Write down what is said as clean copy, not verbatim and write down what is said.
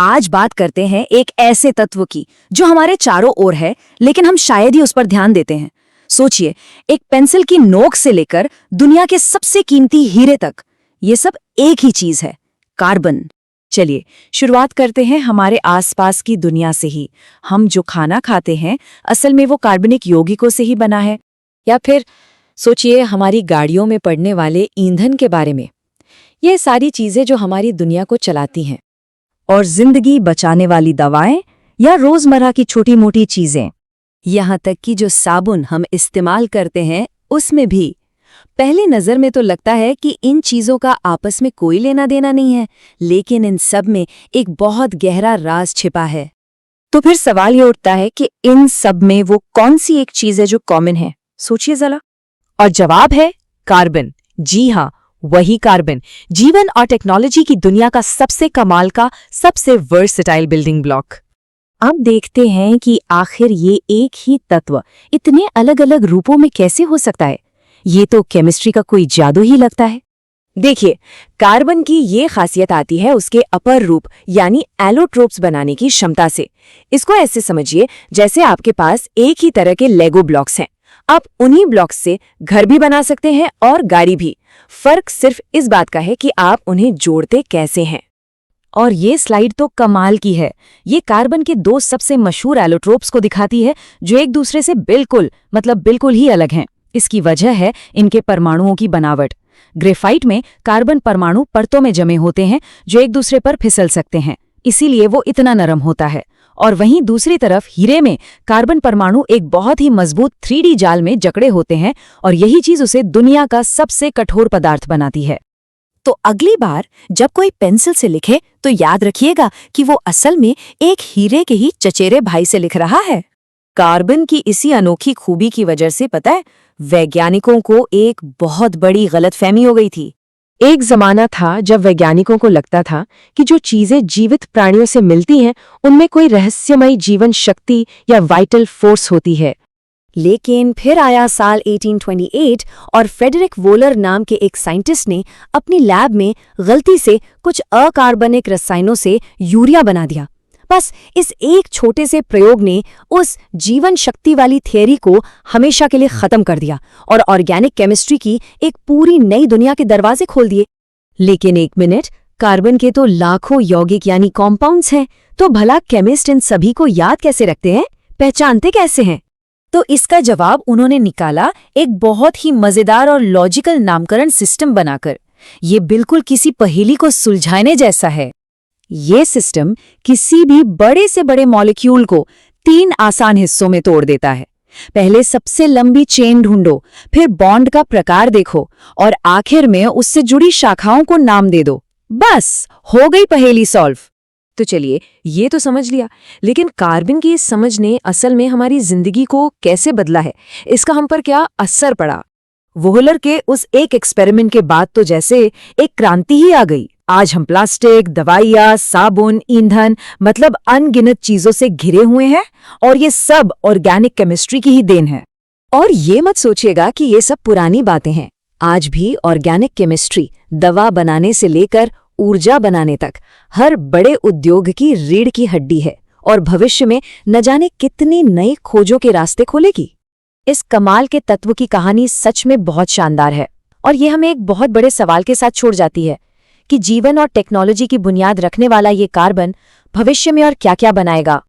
आज बात करते हैं एक ऐसे तत्व की जो हमारे चारों ओर है, लेकिन हम शायद ही उस पर ध्यान देते हैं। सोचिए, एक पेंसिल की नोक से लेकर दुनिया के सबसे कीमती हीरे तक, ये सब एक ही चीज है, कार्बन। चलिए शुरुआत करते हैं हमारे आसपास की दुनिया से ही। हम जो खाना खाते हैं, असल में वो कार्बनिक यौगिकों से ही बना है। या फिर सोचिए हमारी गाड़ियों में पड़ने वाले ईंधन के बारे में। ये सारी चीजें जो हमारी दुनिया को चलाती हैं। और जिंदगी बचाने वाली दवाएं या रोजमर्रा की छोटी मोटी चीजें, यहाँ तक कि जो साबुन हम इस्तेमाल करते हैं उसमें भी। पहली नजर में तो लगता है कि इन चीजों का आपस में कोई लेना देना नहीं है, लेकिन इन सब में एक बहुत गहरा राज छिपा है। तो फिर सवाल ये उठता है कि इन सब में वो कौन सी एक चीज है जो कॉमन है? सोचिए जरा। और जवाब है कार्बन। जी हाँ, वही कार्बन, जीवन और टेक्नोलॉजी की दुनिया का सबसे कमाल का, सबसे वर्सेटाइल बिल्डिंग ब्लॉक। अब देखते हैं कि आखिर ये एक ही तत्व इतने अलग अलग रूपों में कैसे हो सकता है। ये तो केमिस्ट्री का कोई जादू ही लगता है। देखिए, कार्बन की ये खासियत आती है उसके अपर रूप यानी एलोट्रोप्स बनाने की क्षमता से। इसको ऐसे समझिए जैसे आपके पास एक ही तरह के लेगो ब्लॉक्स हैं। आप उन्हीं ब्लॉक्स से घर भी बना सकते हैं और गाड़ी भी। फर्क सिर्फ इस बात का है कि आप उन्हें जोड़ते कैसे हैं। और ये स्लाइड तो कमाल की है। ये कार्बन के दो सबसे मशहूर एलोट्रोप्स को दिखाती है जो एक दूसरे से बिल्कुल ही अलग हैं। इसकी वजह है इनके परमाणुओं की बनावट। ग्रेफाइट में कार्बन परमाणु परतों में जमे होते हैं जो एक दूसरे पर फिसल सकते हैं, इसीलिए वो इतना नरम होता है। और वहीं दूसरी तरफ हीरे में कार्बन परमाणु एक बहुत ही मजबूत 3D जाल में जकड़े होते हैं और यही चीज उसे दुनिया का सबसे कठोर पदार्थ बनाती है। तो अगली बार जब कोई पेंसिल से लिखे तो याद रखिएगा कि वो असल में एक हीरे के ही चचेरे भाई से लिख रहा है। कार्बन की इसी अनोखी खूबी की वजह से पता है, वैज्ञानिकों को एक बहुत बड़ी गलतफहमी हो गई थी। एक जमाना था जब वैज्ञानिकों को लगता था कि जो चीजें जीवित प्राणियों से मिलती हैं उनमें कोई रहस्यमयी जीवन शक्ति या वाइटल फोर्स होती है। लेकिन फिर आया साल 1828 और फ्रेडरिक वोलर नाम के एक साइंटिस्ट ने अपनी लैब में गलती से कुछ अकार्बनिक रसायनों से यूरिया बना दिया। बस इस एक छोटे से प्रयोग ने उस जीवन शक्ति वाली थियरी को हमेशा के लिए खत्म कर दिया और ऑर्गेनिक केमिस्ट्री की एक पूरी नई दुनिया के दरवाजे खोल दिए। लेकिन एक मिनट, कार्बन के तो लाखों यौगिक यानी कॉम्पाउंड्स हैं, तो भला केमिस्ट इन सभी को याद कैसे रखते हैं, पहचानते कैसे हैं? तो इसका जवाब उन्होंने निकाला एक बहुत ही मजेदार और लॉजिकल नामकरण सिस्टम बनाकर। ये बिल्कुल किसी पहेली को सुलझाने जैसा है। ये सिस्टम किसी भी बड़े से बड़े मॉलिक्यूल को 3 आसान हिस्सों में तोड़ देता है। पहले सबसे लंबी चेन ढूंढो, फिर बॉन्ड का प्रकार देखो और आखिर में उससे जुड़ी शाखाओं को नाम दे दो। बस हो गई पहेली सॉल्व। तो चलिए, ये तो समझ लिया, लेकिन कार्बन की इस समझ ने असल में हमारी जिंदगी को कैसे बदला है, इसका हम पर क्या असर पड़ा? वोहलर के उस एक एक्सपेरिमेंट के बाद तो जैसे एक क्रांति ही आ गई। आज हम प्लास्टिक, दवाइयाँ, साबुन, ईंधन मतलब अनगिनत चीजों से घिरे हुए हैं और ये सब ऑर्गेनिक केमिस्ट्री की ही देन है। और ये मत सोचिएगा कि ये सब पुरानी बातें हैं। आज भी ऑर्गेनिक केमिस्ट्री दवा बनाने से लेकर ऊर्जा बनाने तक हर बड़े उद्योग की रीढ़ की हड्डी है और भविष्य में न जाने कितनी नई खोजों के रास्ते खोलेगी। इस कमाल के तत्व की कहानी सच में बहुत शानदार है और ये हमें एक बहुत बड़े सवाल के साथ छोड़ जाती है कि जीवन और टेक्नोलॉजी की बुनियाद रखने वाला ये कार्बन भविष्य में और क्या-क्या बनाएगा।